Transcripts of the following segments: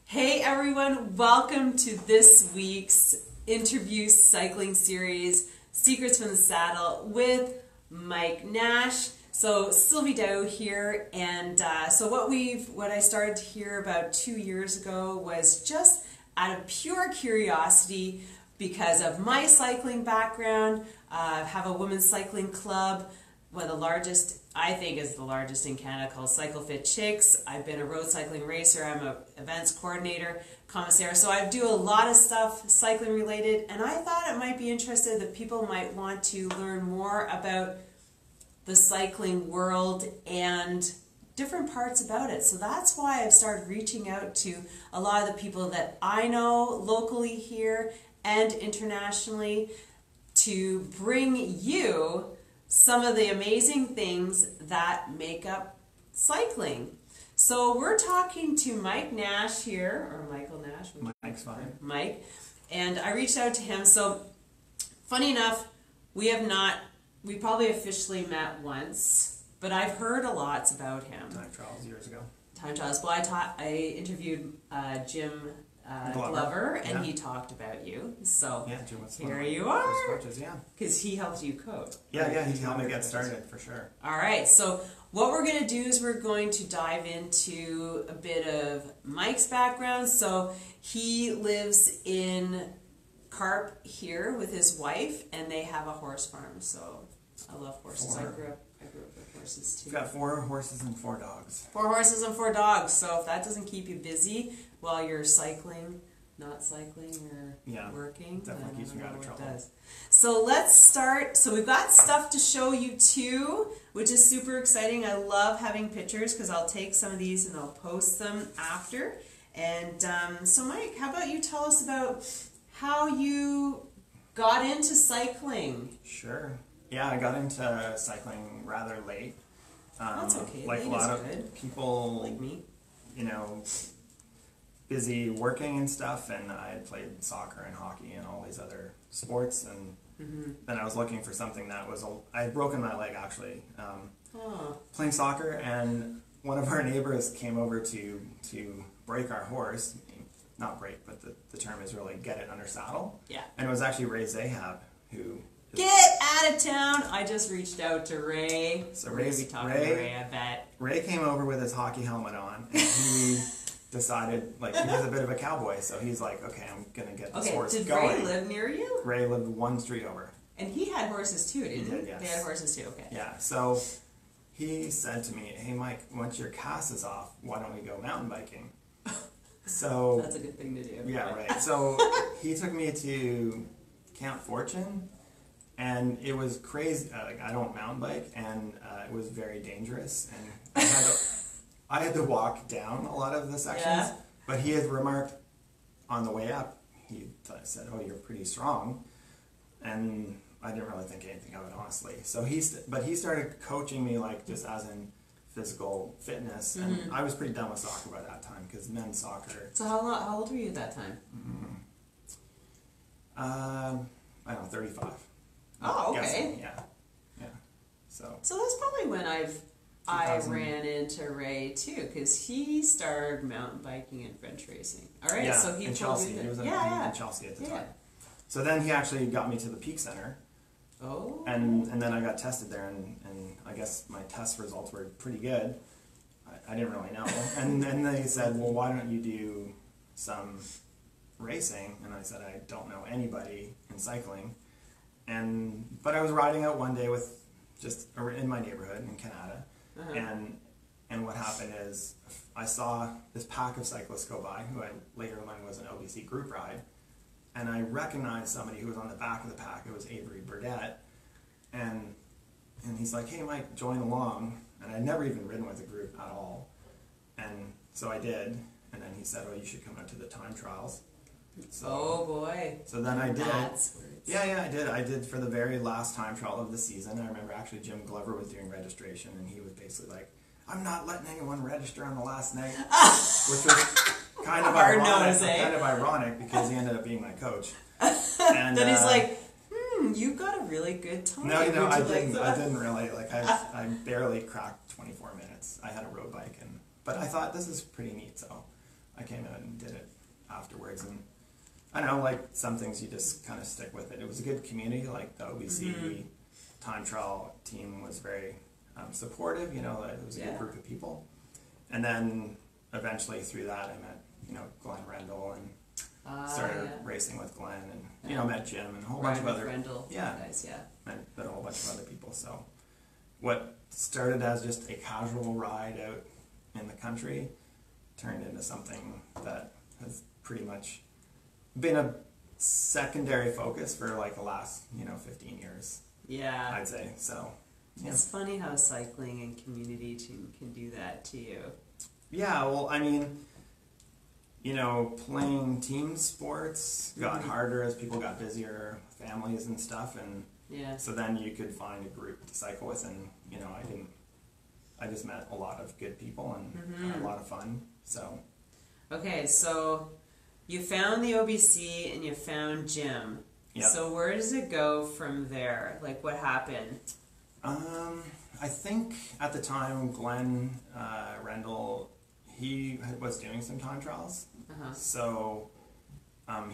Hey everyone, welcome to this week's interview cycling series, Secrets from the Saddle with Mike Nash. So Sylvie here, and what I started to hear about 2 years ago was just out of pure curiosity because of my cycling background. I have a women's cycling club, one of the largest, I think is the largest in Canada, called Cycle Fit Chicks. I've been a road cycling racer. I'm an events coordinator, commissaire. So I do a lot of stuff cycling related, and I thought it might be interesting that people might want to learn more about the cycling world and different parts about it. So that's why I've started reaching out to a lot of the people that I know locally here and internationally to bring you some of the amazing things that make up cycling. So we're talking to Mike Nash here, or Michael Nash. Mike's fine. Mike. And I reached out to him. So funny enough, we probably officially met once, but I've heard a lot about him. Time trials years ago. Time trials. Well, I interviewed Jim Glover, and he talked about you. So yeah, Jim was here you are. Coaches, yeah. Because he helped you coach. Yeah, he helped me get started for sure. All right, so what we're going to do is we're going to dive into a bit of Mike's background. So he lives in Carp here with his wife, and they have a horse farm. So I love horses. I grew up with horses too. We've got 4 horses and 4 dogs. 4 horses and 4 dogs. So if that doesn't keep you busy while you're cycling, not cycling, or working, definitely keeps me out of trouble. Does. So let's start. So we've got stuff to show you too, which is super exciting. I love having pictures because I'll take some of these and I'll post them after. And so Mike, how about you tell us about how you got into cycling? Sure. Yeah, I got into cycling rather late. That's okay. Like late a lot of good. people, like me, busy working and stuff, and I had played soccer and hockey and all these other sports, and then I was looking for something that was, I had broken my leg actually, playing soccer, and one of our neighbors came over to break our horse. Not break, but the term is really get it under saddle. Yeah. And it was actually Ray Zahab who... Get out of town! I just reached out to Ray. So We're going to be talking to Ray, I bet. Ray came over with his hockey helmet on, and he decided, he was a bit of a cowboy, so he's like, okay, I'm going to get this horse going. Did Ray live near you? Ray lived 1 street over. And he had horses too, didn't he? He did, yes. They had horses too, okay. Yeah, so he said to me, hey Mike, once your cast is off, why don't we go mountain biking? So that's a good thing to do. Yeah, right. So he took me to Camp Fortune, and it was crazy. I don't mountain bike, and it was very dangerous, and I had to walk down a lot of the sections. Yeah. But he had remarked on the way up, he said, "Oh, you're pretty strong," and I didn't really think anything of it, honestly. So he started coaching me just as in physical fitness, and I was pretty done with soccer by that time because men's soccer. So how old were you at that time? I don't know, 35. Oh, okay. Guessing. Yeah. So that's probably when I ran into Ray too, because he started mountain biking and French racing. All right, yeah, so he in Chelsea. He was in Chelsea at the time. So then he actually got me to the Peak Center. Oh. And then I got tested there, and I guess my test results were pretty good. I didn't really know. And then they said, well, why don't you do some racing? And I said, I don't know anybody in cycling. But I was riding out one day just in my neighborhood in Canada, and what happened is I saw this pack of cyclists go by, who I later learned was an LBC group ride. And I recognized somebody who was on the back of the pack. It was Avery Burdett. And he's like, hey, Mike, join along. And I'd never even ridden with a group at all. And so I did. And then he said, oh, you should come out to the time trials. So, oh, boy. So then I did. Yeah, I did. I did for the very last time trial of the season. I remember actually Jim Glover was doing registration. And he was basically like, I'm not letting anyone register on the last night. Which was kind of ironic because he ended up being my coach. And then he's like, you've got a really good time. No, I didn't really. I barely cracked 24 minutes. I had a road bike, but I thought this is pretty neat. So I came out and did it afterwards, and I don't know, like some things you just kind of stick with it. It was a good community, like the OBC time trial team was very supportive, you know, it was a good group of people. And then eventually through that I met, you know, Glenn Rendell and started racing with Glenn and, you know, met Jim and a whole bunch of other Rendell guys, met a whole bunch of other people. So what started as just a casual ride out in the country turned into something that has pretty much been a secondary focus for like the last, you know, 15 years. Yeah. I'd say. So yeah. It's funny how cycling and community can do that to you. Yeah, well, I mean, you know, playing team sports got harder as people got busier, families and stuff, and so then you could find a group to cycle with, and you know, I just met a lot of good people and had a lot of fun. So okay, so you found the OBC and you found Jim. Yeah. So where does it go from there? Like, what happened? I think at the time Glenn Rendell, he was doing some time trials. So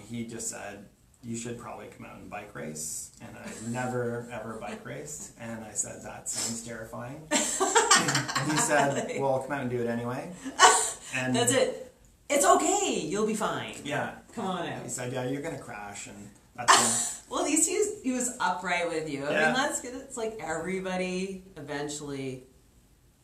he just said, you should probably come out and bike race. And I never ever bike raced. And I said, that sounds terrifying. And he said, well, come out and do it anyway. And that's it. It's okay. You'll be fine. Yeah. Come on out. He said, yeah, you're going to crash. And that's well, at least he was upright with you. I mean, that's good. It's like everybody eventually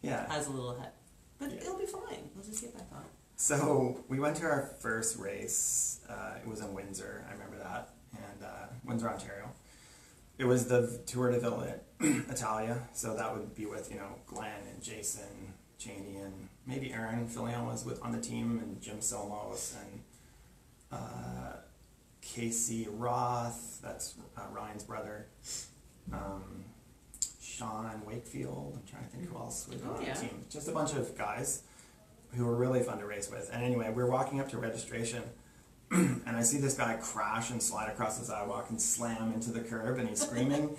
has a little head. But it'll be fine. We'll just get back on. So we went to our first race. It was in Windsor. I remember that. And Windsor, Ontario. It was the Tour de Ville Italia. So that would be with, you know, Glenn and Jason Cheney and maybe Aaron Filion was on the team, and Jim Somos and Casey Roth, that's Ryan's brother, Sean Wakefield, I'm trying to think who else was on the team. Just a bunch of guys who were really fun to race with. And anyway, we were walking up to registration, and I see this guy crash and slide across the sidewalk and slam into the curb, and he's screaming.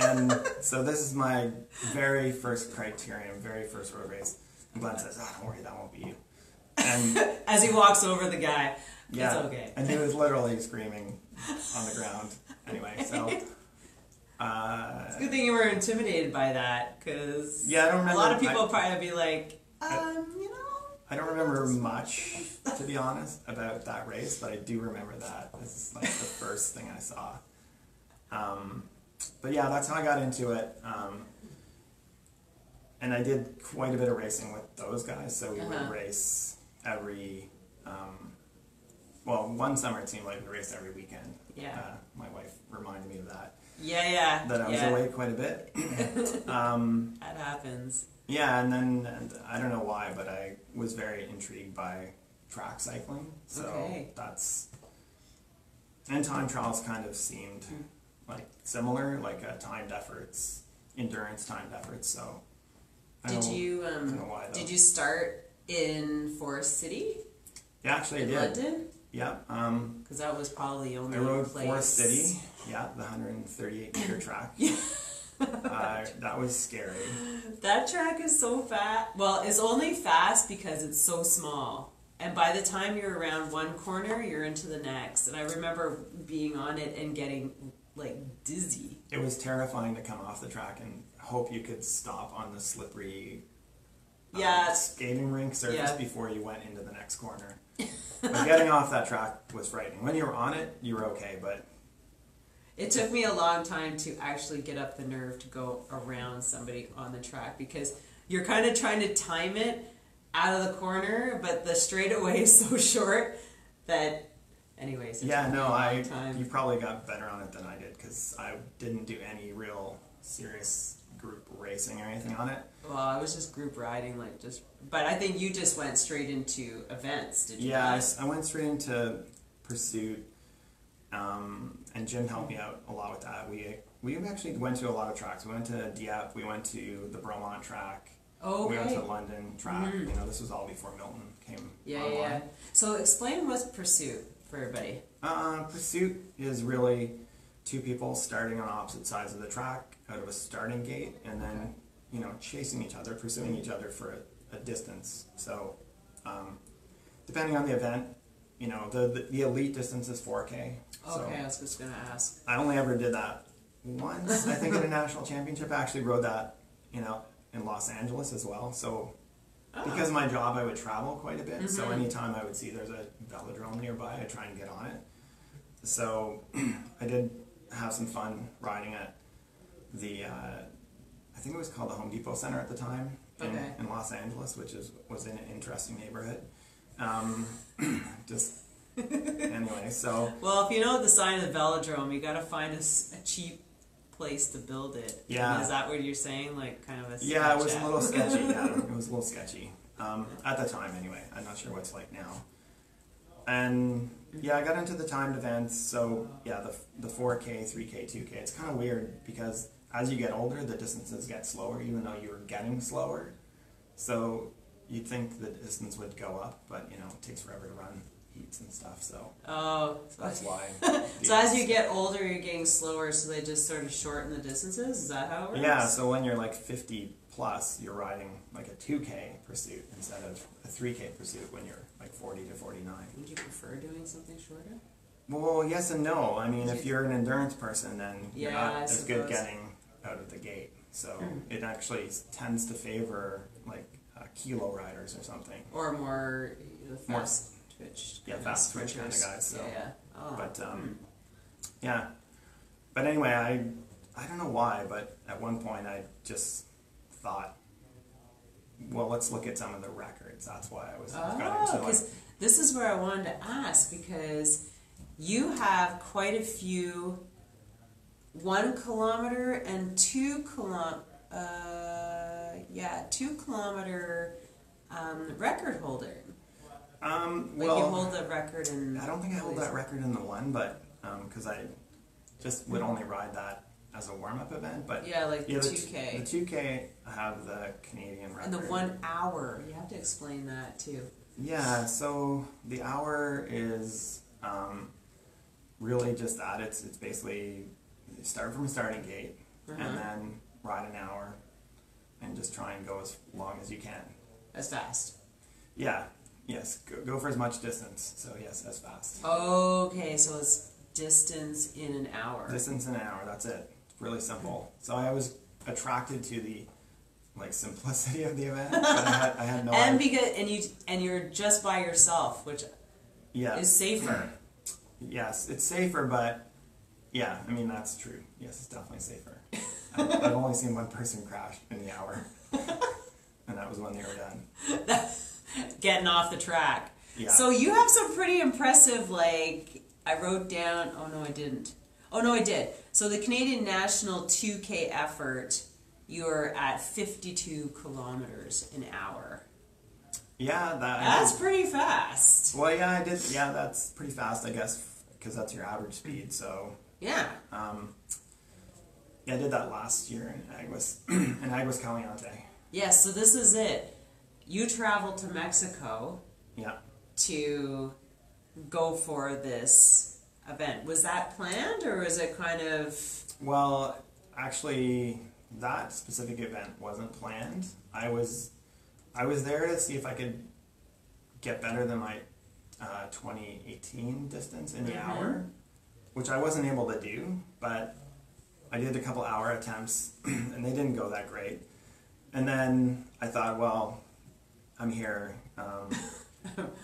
And so this is my very first criterion, very first road race. And Glenn says, oh, don't worry, that won't be you. And as he walks over the guy, yeah, it's okay. And he was literally screaming on the ground. Anyway, so it's a good thing you were intimidated by that, because I don't remember. A lot of people probably be like, you know. I don't remember much, to be honest, about that race, but I do remember that. This is like the first thing I saw. But yeah, that's how I got into it. And I did quite a bit of racing with those guys, so we would race every, well, one summer it seemed like we raced every weekend. Yeah. My wife reminded me of that. Yeah. That I was away quite a bit. That happens. Yeah, and I don't know why, but I was very intrigued by track cycling. So that's, and time trials kind of seemed like similar, like timed efforts, endurance timed efforts. So I don't know why, though. Did you start in Forest City? Yeah, actually I did. London? Yeah. Because that was probably the only I rode place. Forest City, the 138-meter track. That was scary. That track is so fast. Well, it's only fast because it's so small. And by the time you're around one corner, you're into the next. And I remember being on it and getting, like, dizzy. It was terrifying to come off the track and hope you could stop on the slippery skating rink surface before you went into the next corner. But getting off that track was frightening. When you were on it, you were okay, but it took me a long time to actually get up the nerve to go around somebody on the track, because you're kind of trying to time it out of the corner, but the straightaway is so short that, anyways. You probably got better on it than I did, because I didn't do any real serious group racing or anything on it. Well, I was just group riding, but I think you just went straight into events, did you? Yeah, I went straight into Pursuit. And Jim helped me out a lot with that. We actually went to a lot of tracks. We went to Dieppe. We went to the Bromont track. Oh, we went to the London track. You know, this was all before Milton came online. Yeah. So explain what's Pursuit for everybody. Pursuit is really two people starting on opposite sides of the track out of a starting gate, and then you know, chasing each other, pursuing each other for a distance. So depending on the event, you know, the elite distance is 4K. So Okay, I was just gonna ask. I only ever did that once, I think, at a national championship. I actually rode that, you know, in Los Angeles as well. So because of my job, I would travel quite a bit. So anytime I would see there's a velodrome nearby, I try and get on it. So I did have some fun riding at the, I think it was called the Home Depot Center at the time in Los Angeles, which was in an interesting neighborhood. Just anyway, so. Well, if you know the sign of the velodrome, you gotta find a cheap place to build it. Yeah. And is that what you're saying? Like kind of a Yeah, it was a little sketchy. Yeah, it was a little sketchy. At the time anyway. I'm not sure what it's like now. And yeah, I got into the timed events. So yeah, the 4K, 3K, 2K. It's kind of weird because as you get older, the distances get slower, even though you were getting slower. So you'd think the distance would go up, but you know, it takes forever to run heats and stuff. So that's why. So as you get older, you're getting slower. So they just sort of shorten the distances. Is that how it works? Yeah. So when you're like 50 plus, you're riding like a 2K pursuit instead of a 3K pursuit when you're like 40 to 49. Would you prefer doing something shorter? Well, yes and no. I mean, if you're an endurance person, then you're not as good getting out of the gate. So it actually tends to favor like kilo riders or something. Or more fast twitch. Yeah, fast twitch kind of guys. So. Yeah. Oh. But yeah. But anyway, I don't know why, but at one point I just thought, well, let's look at some of the records. That's why I was got into because this is where I wanted to ask, because you have quite a few 1 kilometer and 2 kilometer record holder. Like you hold the record in. I don't think I hold that record in the one, but because I just would only ride that as a warm-up event. But yeah, like the 2K. The 2K, I have the Canadian record. And the 1 hour, you have to explain that too. Yeah, so the hour is really just that. It's basically you start from a starting gate and then ride an hour and just try and go as long as you can. As fast. Yeah. Yes. Go for as much distance. So yes, as fast. Okay, so it's distance in an hour. Distance in an hour. That's it. It's really simple. So I was attracted to the simplicity of the event, but I had no. And you're just by yourself, which is safer. Yes, it's safer, but yeah, I mean that's true. Yes, it's definitely safer. I've only seen one person crash in the hour, and that was when they were done. Getting off the track. Yeah. So you have some pretty impressive, I wrote down, oh no I didn't. Oh no I did. So the Canadian National 2K effort, you're at 52 kilometers an hour. Yeah, that's pretty fast. Well, yeah, I did. Yeah, that's pretty fast, I guess, because that's your average speed. So yeah. Yeah, I did that last year in Aguas Caliente. Yes, so this is it. You traveled to Mexico. Yeah. To go for this event. Was that planned, or was it kind of? Well, actually, that specific event wasn't planned. I was there to see if I could get better than my 2018 distance in the hour, which I wasn't able to do, but I did a couple hour attempts, and they didn't go that great. And then I thought, well, I'm here.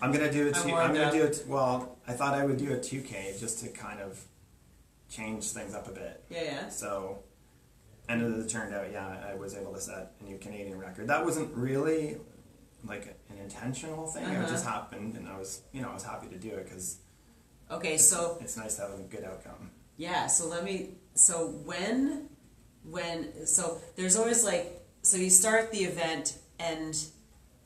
I'm gonna do it. Well, I thought I would do a 2K just to kind of change things up a bit. Yeah. So, and as it turned out, yeah, I was able to set a new Canadian record. That wasn't really like an intentional thing. It just happened, and I was happy to do it because. Okay, so it's nice to have a good outcome. Yeah. So so there's always so you start the event and.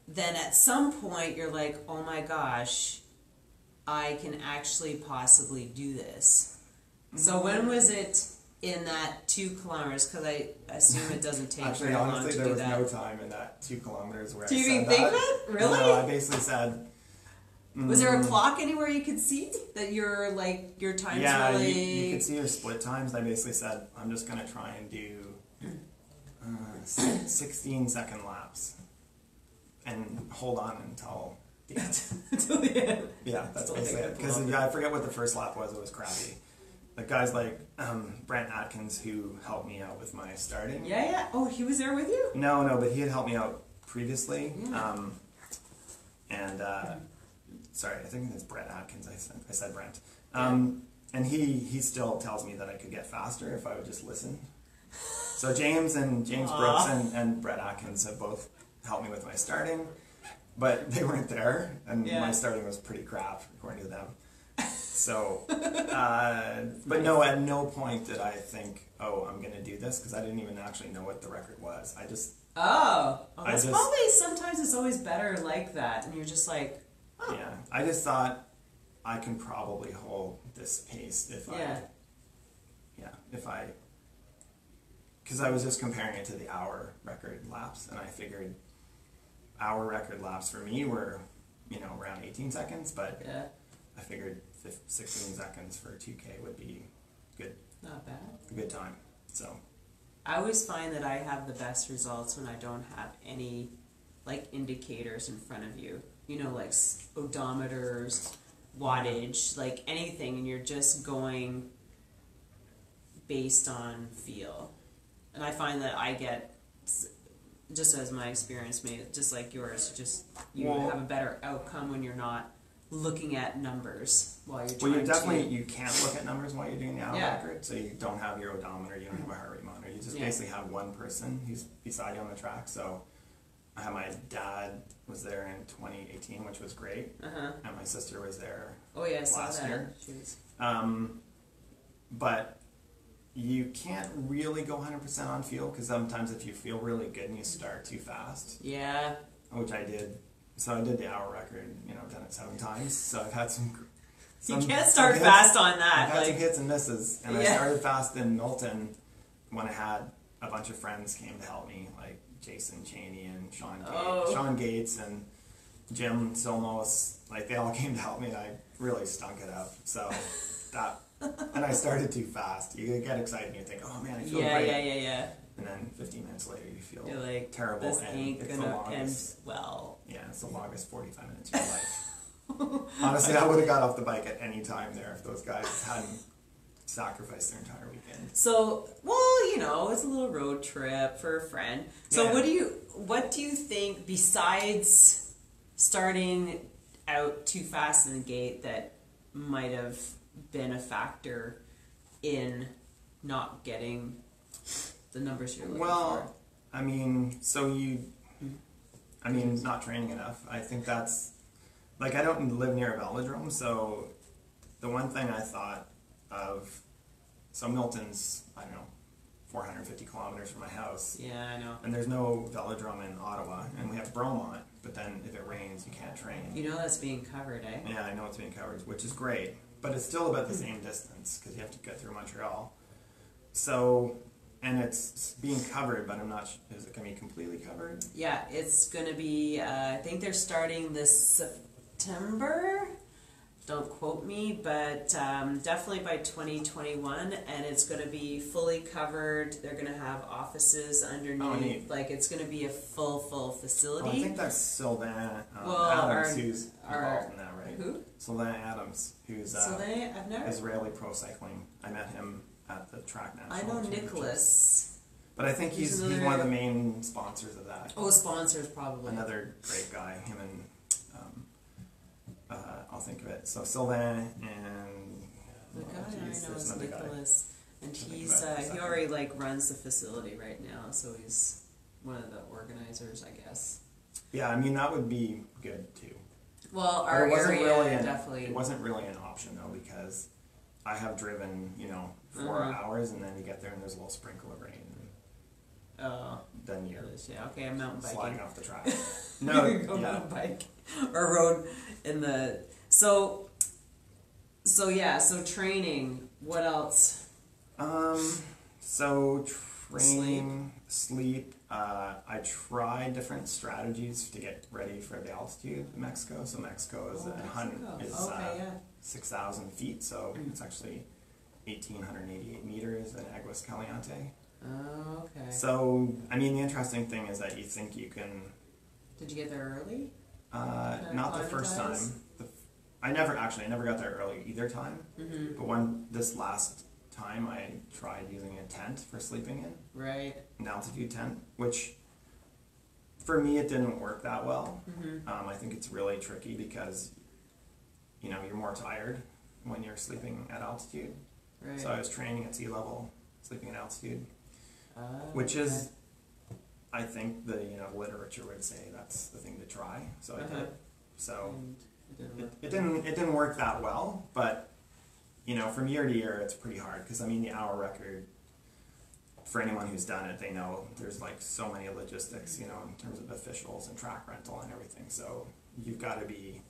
Then at some point you're like, oh my gosh, I can actually possibly do this. So when was it in that 2 kilometers? Because I assume it doesn't take actually, very long honestly, to there do was that. no time in that 2 kilometers where Do you I said even think that? Really? No, I basically said. Was there a clock anywhere you could see that your times really? you could see your split times. I basically said I'm just gonna try and do 16-second laps. And hold on until the end. Till the end. Yeah, that's Still basically take it. a Because kilometer. I forget what the first lap was. It was crappy. Like guys like Brent Atkins, who helped me out with my starting. Yeah. Oh, he was there with you? No, but he had helped me out previously. Yeah. Sorry, I think it's Brent Atkins. I said Brent. And he still tells me that I could get faster if I would just listen. So James Brooks and Brett Atkins have both helped me with my starting, but they weren't there, and my starting was pretty crap according to them. So, but no, at no point did I think, oh, I'm gonna do this, because I didn't even actually know what the record was. I just that's probably, sometimes it's always better like that, and you're just like, oh. Yeah, I just thought I can probably hold this pace if because I was just comparing it to the hour record laps, and I figured hour record laps for me were, around 18 seconds, but I figured 16 seconds for 2K would be good. Not bad. A good time. So I always find that I have the best results when I don't have any like indicators in front of you. Like odometers, wattage, like anything, and you're just going based on feel. And I find that I get, just as my experience made, just like yours, you have a better outcome when you're not looking at numbers while you're trying you can't look at numbers while you're doing the hour record, so you don't have your odometer, you don't have a heart rate monitor, you just basically have one person who's beside you on the track. So I had my dad was there in 2018, which was great, and my sister was there last year. But you can't really go 100% on feel, because sometimes if you feel really good and you start too fast, which I did. So I did the hour record, I've done it 7 times, so I've had some you can't start fast on that. I've had some hits and misses, and I started fast in Milton when I had a bunch of friends came to help me, like Jason Chaney and Sean Gates and Jim Silmos, like they all came to help me, and I really stunk it up. So and I started too fast. You get excited and you think, oh man, I feel great. Yeah. And then 15 minutes later, you feel like, terrible. This and ain't it's gonna end well. Yeah, it's the longest 45 minutes of your life. Honestly, I would have got off the bike at any time there if those guys hadn't sacrificed their entire weekend. So, it's a little road trip for a friend. So what do you think, besides starting out too fast in the gate, that might have been a factor in not getting the numbers you're looking for? Not training enough. I think that's, I don't live near a velodrome, so the one thing I thought of, so Milton's, 450 kilometers from my house. Yeah, I know. And there's no velodrome in Ottawa, and we have Bromont, but then if it rains, you can't train. That's being covered, eh? Yeah, I know it's being covered, which is great, but it's still about the same distance, because you have to get through Montreal. So, and it's being covered, but I'm not sure, is it going to be completely covered? Yeah, it's going to be, I think they're starting this September. Don't quote me, but definitely by 2021, and it's going to be fully covered. They're going to have offices underneath. Oh, neat. Like, it's going to be a full facility. Oh, I think that's Sylvain Adams who's involved in that, right? Who? Sylvain Adams, who's I've never... Israeli pro cycling. I met him at the track national. I know Nicholas. But I think he's one of the main sponsors of that. Oh, sponsors, probably. Another great guy, him and... I'll think of it. So Sylvain and the guy I know is Nicholas, and he already runs the facility right now. So he's one of the organizers, I guess. Yeah, that would be good too. Well, our area definitely. It wasn't really an option though, because I have driven 4 hours, and then you get there and there's a little sprinkle of rain. Then you're I'm mountain biking. Sliding off the track. Mountain bike or road in the so training. What else? So training, sleep. I tried different strategies to get ready for the altitude in Mexico. So Mexico is 6,000 feet. So it's actually 1,888 meters in Aguas Caliente. Oh, okay. So, the interesting thing is that you think you can... Did you get there early? Not the first time. I never got there early either time. But this last time I tried using a tent for sleeping in. Right. An altitude tent, which for me it didn't work that well. I think it's really tricky because you're more tired when you're sleeping at altitude. Right. So I was training at sea level, sleeping at altitude, which is, I think the literature would say that's the thing to try. So I did. So it didn't work that well, but from year to year it's pretty hard because the hour record, for anyone who's done it, they know there's like so many logistics, in terms of officials and track rental and everything. So you've got to be,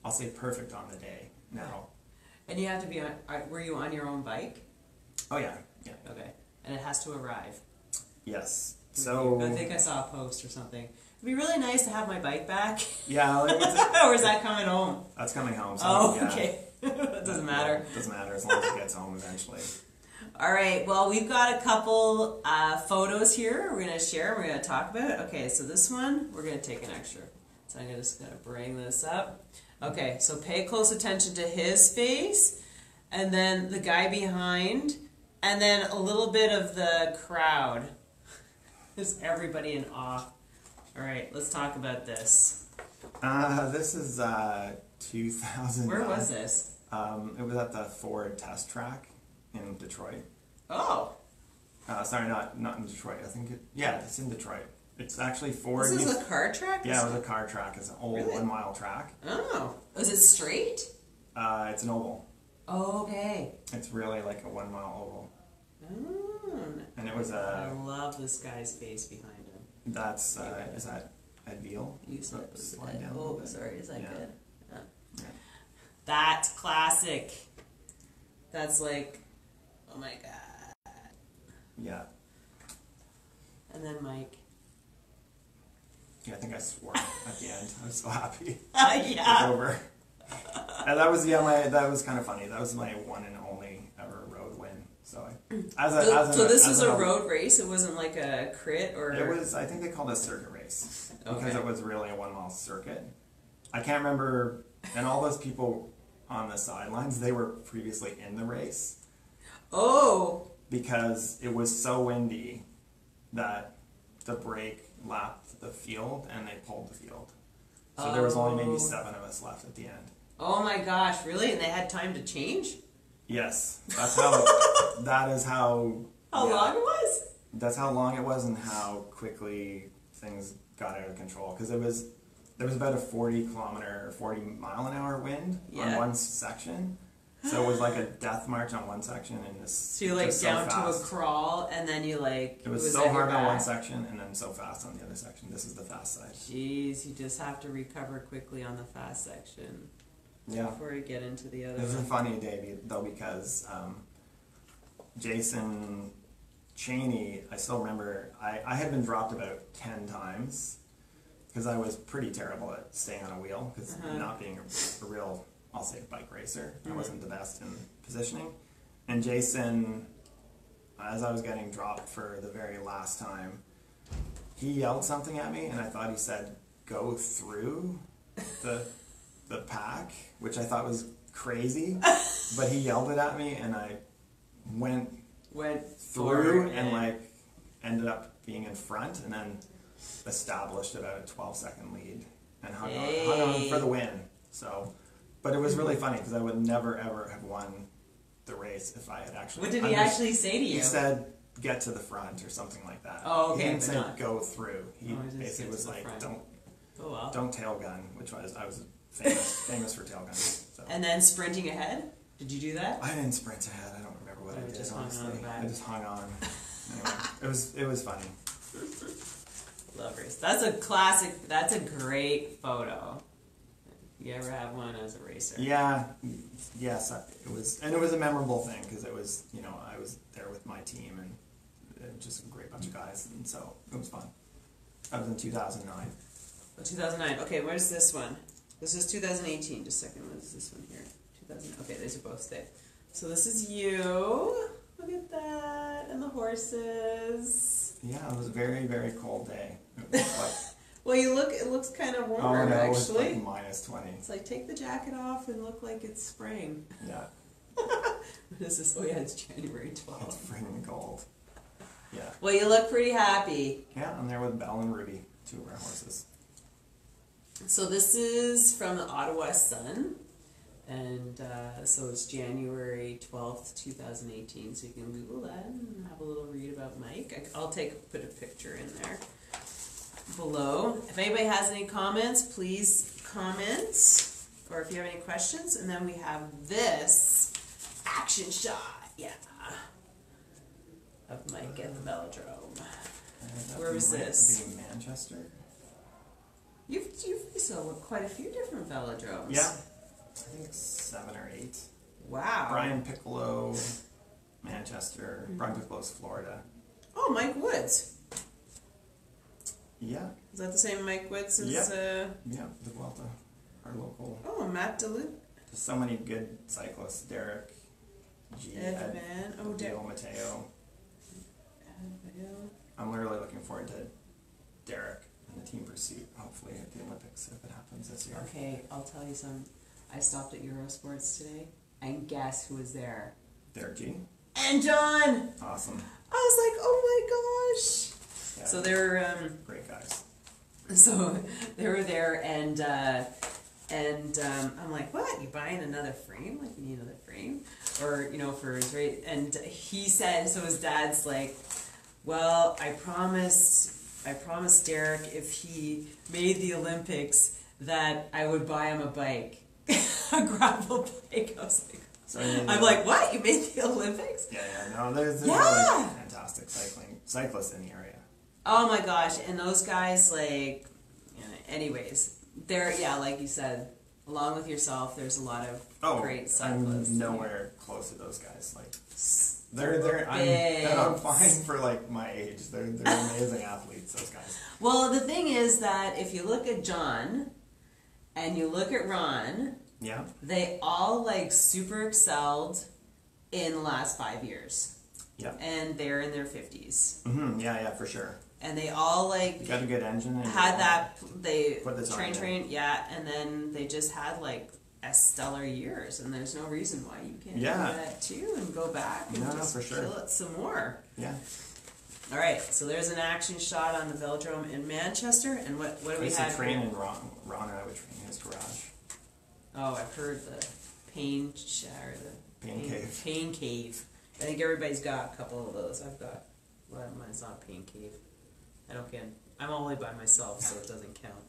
I'll say, perfect on the day now. And you have to be on. Were you on your own bike? Oh yeah. Okay. And it has to arrive. Yes. So I think I saw a post or something. It'd be really nice to have my bike back. Yeah. Or is that coming home? That's coming home. So, okay. That doesn't matter. It doesn't matter as long as it gets home eventually. All right. Well, we've got a couple photos here. We're going to share. We're going to talk about it. Okay. So this one, we're going to take an extra. So I'm just going to bring this up. Okay. So pay close attention to his face, and then the guy behind, and then a little bit of the crowd. Is everybody in awe? All right. Let's talk about this. This is 2000. Where was this? It was at the Ford test track in Detroit. Oh. Sorry, not in Detroit. I think it's in Detroit. It's actually Ford. This is a car track? Yeah, it was a car track. It's an old Really? 1 mile track. Oh. Is it straight? It's an oval. Oh, okay. It's really like a 1 mile oval. Oh. And it was I love this guy's face behind him. That's is that ideal? You said it was Slide good. down a little bit. Sorry, is that good? Yeah. That's classic. That's like, oh my god. Yeah. And then Mike. Yeah, I think I swore at the end. I was so happy. Yeah. It was over. And that was that was kind of funny. That was my one and only ever road win. So this was a road race. It wasn't like a crit or. It was. I think they called it a circuit race because Okay. it was really a 1 mile circuit. I can't remember. And all those people on the sidelines, they were previously in the race. Oh. Because it was so windy that the brake lapped the field and they pulled the field. So there was only maybe 7 of us left at the end. Oh my gosh! Really? And they had time to change? Yes, that's how. That is how. How long it was? That's how long it was and how quickly things got out of control. Because there was about a 40 mile an hour wind on one section. So it was like a death march on one section, and this. So you down to a crawl, and then you It was so hard on one section, and then so fast on the other section. This is the fast side. Jeez, you just have to recover quickly on the fast section. Yeah. Before you get into the other. It was a funny day though because Jason Cheney, I still remember. I had been dropped about 10 times because I was pretty terrible at staying on a wheel because not being a real. I'll say bike racer. I wasn't the best in positioning. And Jason, as I was getting dropped for the very last time, he yelled something at me, and I thought he said, "Go through the pack," which I thought was crazy. But he yelled it at me, and I went through and ended up being in front, and then established about a 12-second lead and hung on for the win. So. But it was really funny because I would never ever have won the race if I had actually. What did he actually say to you? He said, "Get to the front" or something like that. Oh, okay. He didn't say "go through." He basically was like, front. "Don't tail gun," which I was famous for tail guns. So. And then sprinting ahead. Did you do that? I didn't sprint ahead. I don't remember what I did. Just honestly, I just hung on. Anyway, it was funny. Love race. That's a classic. That's a great photo. You ever have one as a racer? Yeah, yes, it was a memorable thing because it was, I was there with my team and just a great bunch of guys, and so it was fun. That was in 2009. Oh, 2009. Okay, where's this one? This is 2018. Just a second. What is this one here? 2000. Okay, these are both stayed. So this is you. Look at that, and the horses. Yeah, it was a very, very cold day. It was Well, it looks kind of warmer, Oh no, actually. it's like minus 20. It's like, take the jacket off and look like it's spring. Yeah. This is, oh yeah, it's January It's 12th. freaking cold. Yeah. Well, you look pretty happy. Yeah, I'm there with Belle and Ruby, 2 of our horses. So this is from the Ottawa Sun, and so it's January 12th, 2018, so you can Google that and have a little read about Mike. I'll put a picture in there below. If anybody has any comments, please comment, or if you have any questions. And then we have this action shot, yeah, of Mike at the velodrome. Where was this? Be Manchester. You've raced quite a few different velodromes. Yeah, I think 7 or 8. Wow. Brian Piccolo, Manchester. Brian Piccolo's Florida. Oh, Mike Woods. Yeah. Is that the same Mike Woods as? Yeah, the Vuelta, our local. Oh, Matt Duluth. There's so many good cyclists. Derek, Ed Van. Oh, Dale Mateo. Van. I'm literally looking forward to Derek and the team pursuit, hopefully at the Olympics if it happens this year. Okay, I'll tell you something. I stopped at Eurosports today, and guess who was there? Derek G. And John. Awesome. I was like, oh my gosh. Yeah, So they're great guys. So they were there, and I'm like, what? You buying another frame? Like, you need another frame, or for his race? And he said, so his dad's like, well, I promised Derek if he made the Olympics that I would buy him a bike, a gravel bike. I was like, So I'm like, what? You made the Olympics? Yeah, no, there's Yeah. really fantastic cyclists in the area. Oh my gosh, and those guys, like, anyways, they're, like you said, along with yourself, there's a lot of great cyclists. I'm nowhere close to those guys. Like, I'm fine for like my age. They're amazing athletes, those guys. Well, the thing is that if you look at John and you look at Ron, yeah, they all like super excelled in the last 5 years. Yeah, and they're in their 50s. Mm-hmm. Yeah, for sure. And they all like got a good engine. And had that they put this train, and then they just had like a stellar years, and there's no reason why you can't do that too and go back and just for sure. kill it some more. Yeah. All right, so there's an action shot on the velodrome in Manchester, and what do we have? Train in Ron and I would train in his garage. Oh, I've heard the Pain Cave. Pain Cave. I think everybody's got a couple of those. I've got, well, mine's not Pain Cave. I don't get. I'm only by myself, so it doesn't count.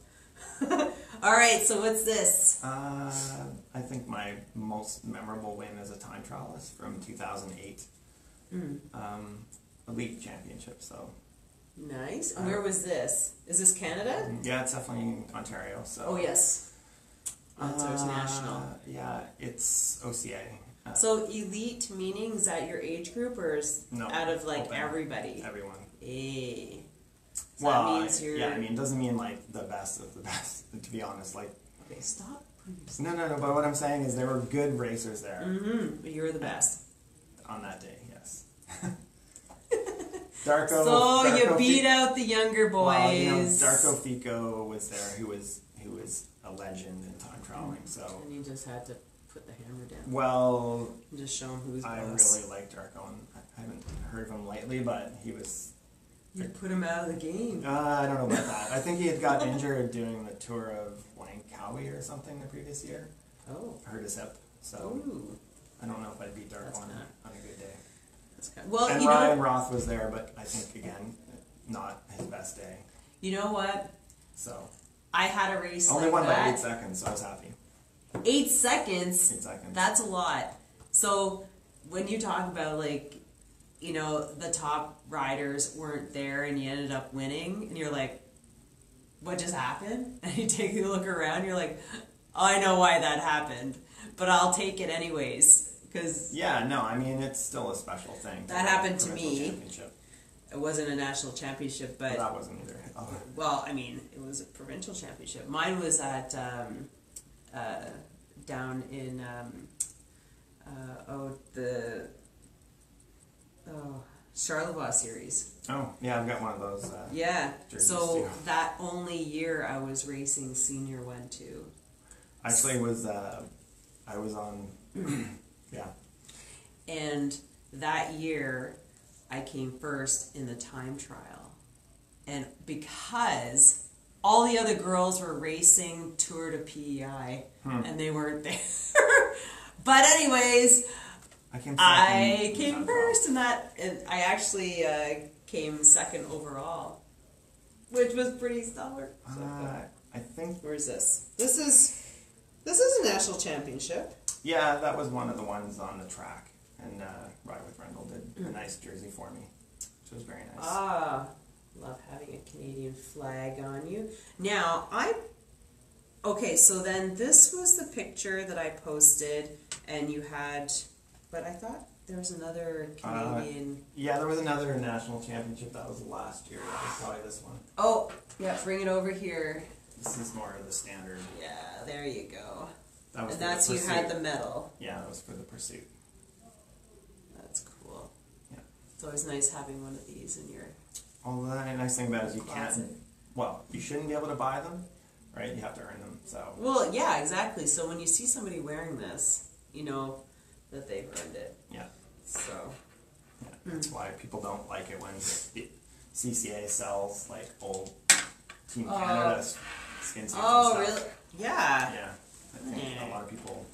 All right, so what's this? I think my most memorable win as a time trialist from 2008. Elite championship, so. Nice. And where was this? Is this Canada? Yeah, it's definitely in Ontario. So. Oh yes. So it's national. Yeah, it's OCA. So elite meaning, is that your age group, or is out of like open. everybody? Everyone. So that means you're... Yeah, I mean, it doesn't mean like the best of the best, to be honest. Like, okay, stop. No, but what I'm saying is there were good racers there. But you were the best. On that day, yes. Darko. So you beat out the younger boys. Well, Darko Fico was there, who was a legend in time trialing. So. And you just had to put the hammer down. Well, and just show him who's boss. I really liked Darko, and I haven't heard of him lately, but he was. You put him out of the game. I don't know about that. I think he had got injured doing the tour of Langkawi or something the previous year. Oh. Hurt his hip. So ooh. I don't know if I'd beat Darko on a good day. That's kind of, well, and Ryan Roth was there, but I think, again, not his best day. You know what? So. I had a race only like won that. by 8 seconds, so I was happy. 8 seconds? 8 seconds. That's a lot. So when you talk about, like, the top riders weren't there and you ended up winning, and you're like, what just happened? And you take a look around, you're like, I know why that happened, but I'll take it anyways. Cause yeah, no, I mean, it's still a special thing. That happened to me. It wasn't a national championship, but... Well, that wasn't either. Oh. Well, I mean, it was a provincial championship. Mine was at, down in, Charlevoix series. Oh, yeah, I've got one of those. Yeah. Jerseys So too. that only year I was racing senior one too. Actually, I was on. Yeah. And that year, I came first in the time trial. And because all the other girls were racing Tour de PEI, and they weren't there. But anyways, I came first in that, and I actually came second overall, which was pretty stellar. I think. Where's this? This is a national championship. Yeah, that was one of the ones on the track, and Ride with Rendell did a nice jersey for me, which was very nice. Ah, love having a Canadian flag on you. Now, okay, so then this was the picture that I posted, and you had, but I thought there was another Canadian. Yeah, there was another national championship. That was last year. That was probably this one. Oh, yeah, bring it over here. This is more of the standard. Yeah, there you go. That was and that's you had the medal. Yeah, that was for the Pursuit. That's cool. Yeah. It's always nice having one of these in your. Well, the nice thing about it is you closet. can't. Well, you shouldn't be able to buy them, right? You have to earn them. So. Well, yeah, exactly. So when you see somebody wearing this, you know that they've earned it. Yeah. So. Yeah, that's why people don't like it when the CCA sells like old Team Canada skin suits. Oh, and stuff. really? Yeah. Yeah. I think a lot of people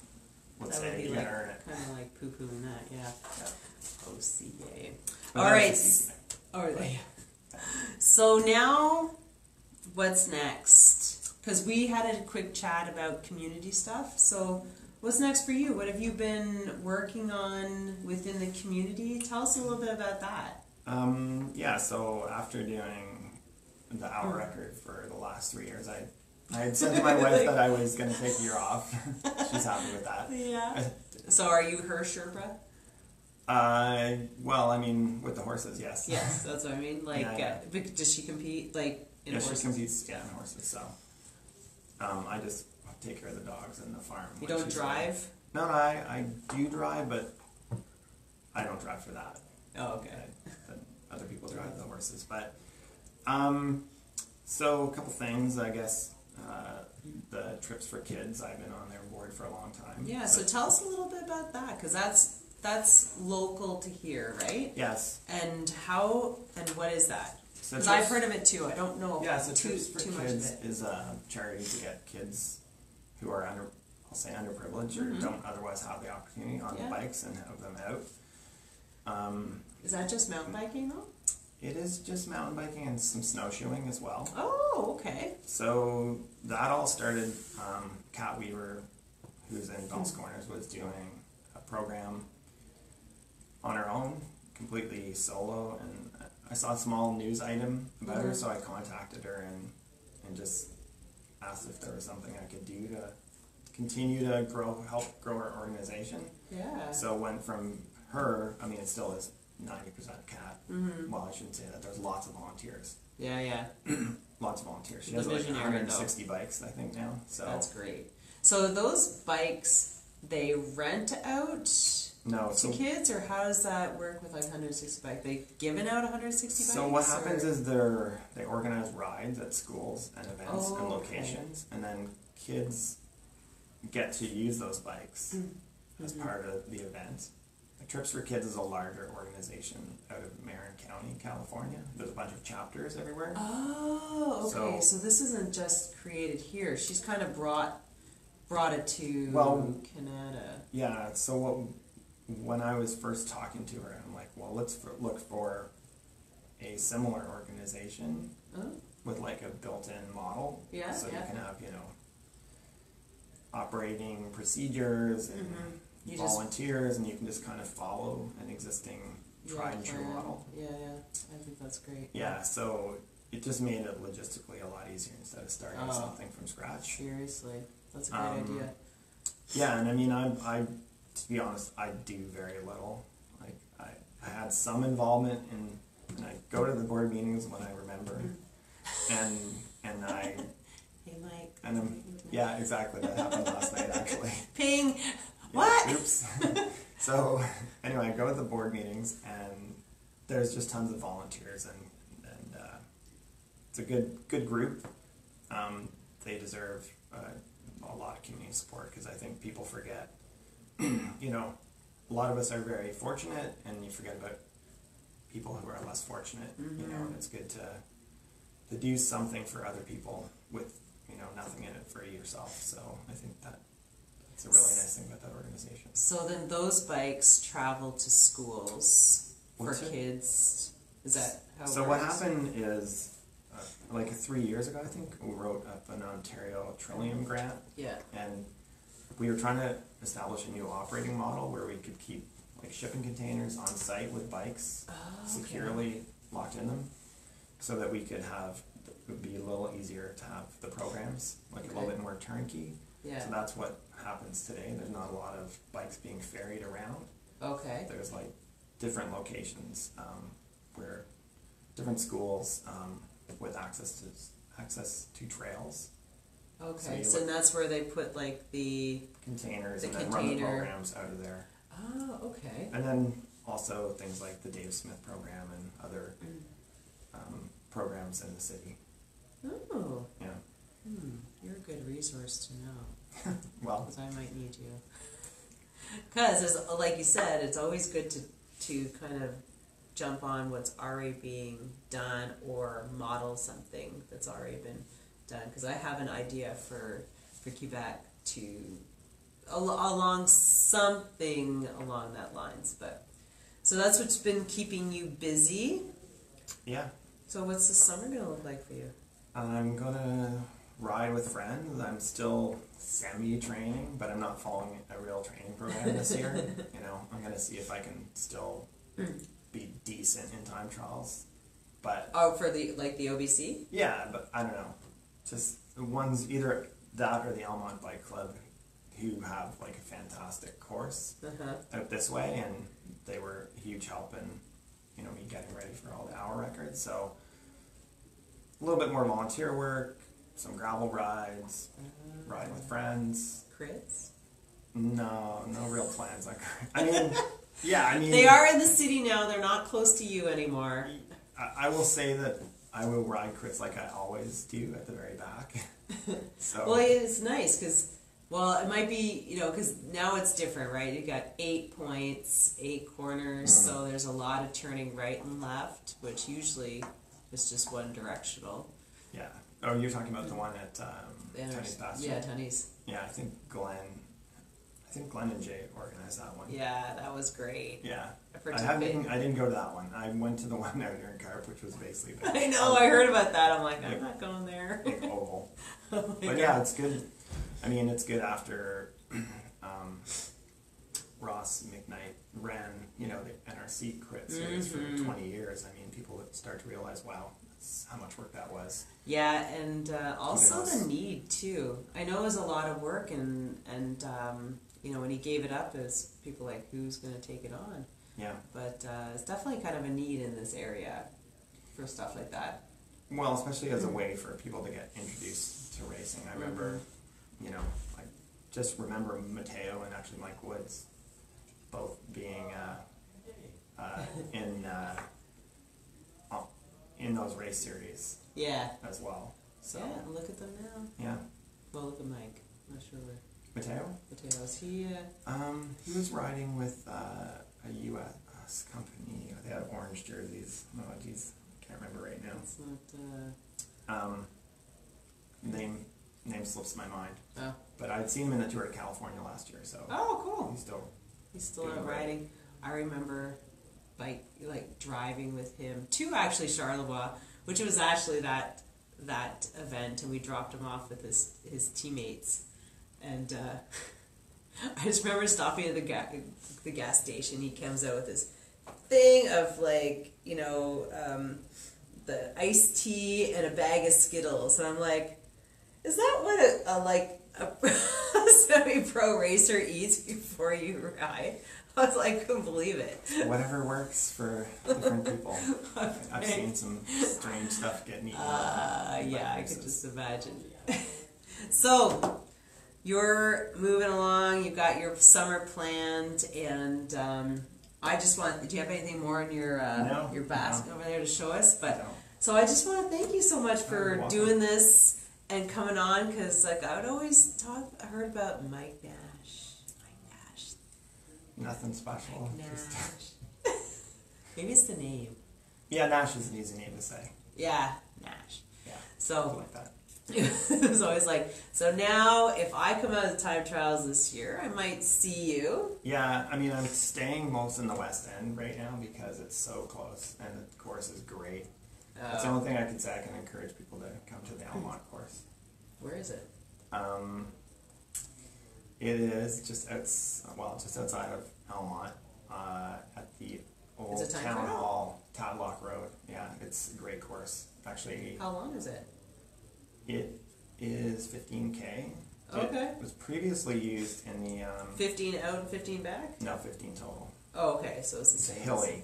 would That say would be you like, gotta earn it. kind of like poo-pooing that, yeah. OCA. But All that right. was the CCA. All right. So now, what's next? Because we had a quick chat about community stuff. So what's next for you? What have you been working on within the community? Tell us a little bit about that. Yeah, so after doing the hour record for the last 3 years, I had said to my wife that I was going to take a year off. She's happy with that. Yeah. So are you her Sherpa? Well, I mean, with the horses, yes. Yes, that's what I mean. Like, Yeah. does she compete like in horses? She competes, in horses. So, I just take care of the dogs and the farm. You don't drive? No, I do drive, but I don't drive for that. Oh, okay. Other people drive the horses, but so a couple things, I guess. The trips for kids, I've been on their board for a long time. Yeah, so tell us a little bit about that, because that's local to here, right? Yes. And how and what is that? So Because I've heard of it too. I don't know so too Trips for much of Kids it. is a charity to get kids who are underprivileged or don't otherwise have the opportunity on bikes and have them out. Is that just mountain biking though? It is just mountain biking and some snowshoeing as well. Oh, okay. So that all started, Kat Weaver, who's in Bell's Corners, was doing a program on her own, completely solo, and I saw a small news item about her, so I contacted her and just asked if there was something I could do to continue to help grow her organization. Yeah. So went from her, I mean it still is 90% Kat. Well, I shouldn't say that. There's lots of volunteers. Yeah. Lots of volunteers. She The has like visionary, 160 bikes, I think, now. So That's great. So those bikes, they rent out to kids, or how does that work with like 160 bikes? They giving out 160 bikes? So what happens is they organize rides at schools and events and locations, and then kids get to use those bikes as part of the event. Trips for Kids is a larger organization out of Marin County, California. There's a bunch of chapters everywhere. Oh, okay. So this isn't just created here. She's kind of brought it to Canada. Yeah. So when I was first talking to her, I'm like, well, let's look for a similar organization with like a built-in model. Yeah. So you can have operating procedures and volunteers, and you can just kind of follow an existing tried and true model. Yeah, I think that's great. Yeah, so it just made it logistically a lot easier instead of starting something from scratch. Seriously, that's a great idea. Yeah, and I mean, I to be honest, I do very little. Like I had some involvement and I go to the board meetings when I remember, and I. Hey, Mike. And yeah, exactly. That happened last night, actually. Ping. Yeah, What? oops. So anyway, I go to the board meetings and there's just tons of volunteers, and it's a good group. They deserve a lot of community support, because I think people forget. You know, a lot of us are very fortunate, and you forget about people who are less fortunate. You know, and it's good to do something for other people with, you know, nothing in it for yourself. So I think that's a really nice thing about that organization. So then those bikes travel to schools for kids. Is that how it So works? what happened is, like 3 years ago, I think, we wrote up an Ontario Trillium grant. Yeah. And we were trying to establish a new operating model where we could keep like shipping containers on site with bikes securely locked in them, so that we could have, it would be a little easier to have the programs, like a little bit more turnkey. Yeah. So that's what happens today. There's not a lot of bikes being ferried around. Okay. There's like different locations where different schools with access to trails. Okay. So that's where they put like the containers the and then run the programs out of there. Oh, okay. And then also things like the Dave Smith program and other programs in the city. Oh. Yeah. You're a good resource to know. Well, Because I might need you. Because, like you said, it's always good to kind of jump on what's already being done or model something that's already been done. Because I have an idea for Quebec to along something along that lines. But so that's what's been keeping you busy. yeah. So what's the summer gonna look like for you? I'm gonna ride with friends. I'm still semi-training, but I'm not following a real training program this year. You know, I'm gonna see if I can still be decent in time trials. But For the OBC? yeah, but I don't know. Just one's either that or the Elmont Bike Club, who have like a fantastic course out this way, and they were a huge help in, you know, me getting ready for all the hour records. So a little bit more volunteer work, some gravel rides, riding with friends. Crits? No real plans. Like, I mean, yeah, I mean, They are in the city now. They're not close to you anymore. I will say that I will ride crits like I always do at the very back. So Well, it's nice because, well, it might be, you know, because now it's different, right? You got 8 points, 8 corners, so there's a lot of turning right and left, which usually is just one directional. yeah. Oh, you're talking about the one at Tunney's Pasture? Yeah, Tunney's. Yeah, I think Glenn and Jay organized that one. Yeah, that was great. Yeah. I I didn't go to that one. I went to the one out here in Carp, which was basically the I know, I heard about that. I'm like, I'm not going there. big oval. Oh my But yeah, it's good. I mean, it's good after Ross McKnight ran, you know, the NRC crit series for 20 years. I mean, people would start to realize, wow, that's how much work that was. Yeah, and also the need too. I know it was a lot of work, and you know, when he gave it up, it was people like, who's going to take it on? Yeah. But it's definitely kind of a need in this area for stuff like that. Well, especially as a way for people to get introduced to racing. I remember, you know, I just remember Mateo and actually Mike Woods both being in those race series. Yeah. As well. So Yeah, look at them now. yeah. Well, look at Mike. I'm not sure where Mateo? Mateo's. He He was riding with a U.S. company. They had orange jerseys. Oh, geez, can't remember right now. it's not. Name slips my mind. Oh. But I'd seen him in the Tour de California last year, so Oh, cool. he's still He's still out riding. I remember driving with him to actually Charlevoix, which was actually that event, and we dropped him off with his teammates, and I just remember stopping at the gas station. He comes out with this thing of the iced tea and a bag of Skittles, and I'm like, is that what a semi-pro racer eats before you ride? I was like, couldn't believe it. whatever works for different people. I've seen some strange stuff getting eaten. Yeah, I could just imagine. So, you're moving along, you've got your summer planned, and I just want. Do you have anything more in your your basket over there to show us? But so I just want to thank you so much for doing this and coming on, because like I would always heard about Mike Nash. Nothing special. Mike Nash. Maybe it's the name. Yeah, Nash is an easy name to say. Yeah, Nash. Yeah. So like that. it was always like, so now if I come out of the time trials this year, I might see you. Yeah, I mean, I'm staying most in the West End right now because it's so close and the course is great. That's the only thing I can say. I can encourage people to come to the Almont course. Where is it? It is just outside of Almont, at the old town hall, Tadlock Road. Yeah, it's a great course. Actually, how long is it? It is 15K. Okay. It was previously used in the 15 out and 15 back? No, 15 total. Oh, okay. So it's hilly.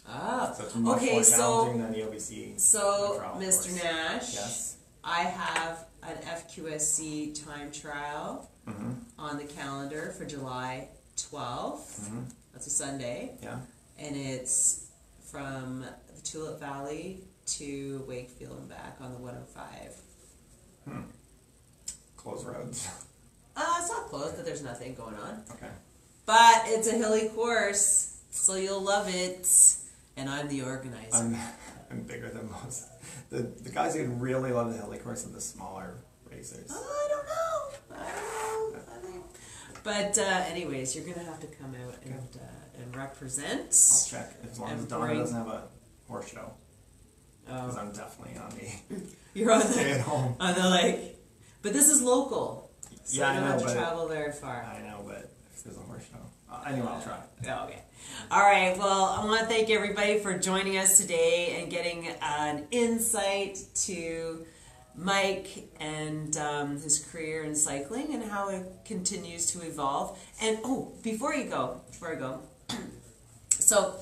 Ah. So it's much more challenging than the OBC. So, Mr. Course. Nash. Yes. I have an FQSC time trial on the calendar for July 12th. That's a Sunday. Yeah. And it's from the Tulip Valley to Wakefield and back on the 105. Closed roads. It's not closed, but there's nothing going on. Okay. But it's a hilly course, so you'll love it. And I'm the organizer. I'm bigger than most. The guys who really love the hilly course are the smaller racers. I don't know. But anyways, you're gonna have to come out and represent. I'll check as long as Donna doesn't have a horse show. Because I'm definitely on the. You're on stay at home on the lake. But this is local. So yeah, you don't I know, have to travel very far. I know, but if there's a horse show, anyway, I'll try. Okay. All right. Well, I want to thank everybody for joining us today and getting an insight to Mike and his career in cycling and how it continues to evolve. And before I go, so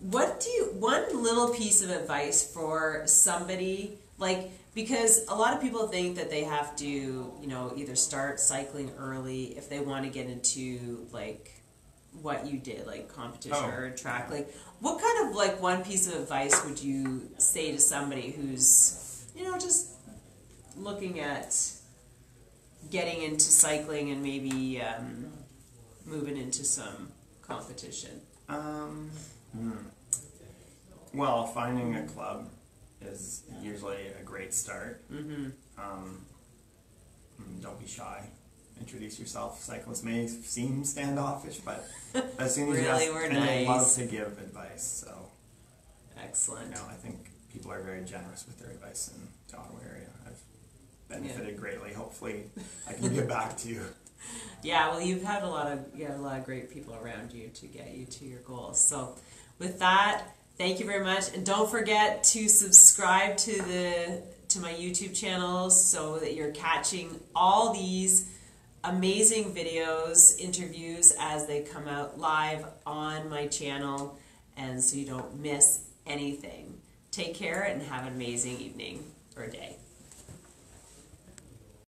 one little piece of advice for somebody, like, because a lot of people think that they have to, either start cycling early if they want to get into like what you did, like competition or track. Like, what kind of like one piece of advice would you say to somebody who's just looking at getting into cycling and maybe moving into some competition? Well, finding a club is usually a great start. Don't be shy. Introduce yourself. Cyclists may seem standoffish, but as soon as you ask, we're and nice. they love to give advice. So excellent. I think people are very generous with their advice in the Ottawa area. I've benefited greatly. Hopefully, I can give back to you. Yeah, well, you have a lot of great people around you to get you to your goals. So, with that, thank you very much, and don't forget to subscribe to my YouTube channel so that you're catching all these amazing videos, interviews as they come out live on my channel, and so you don't miss anything. Take care and have an amazing evening or day.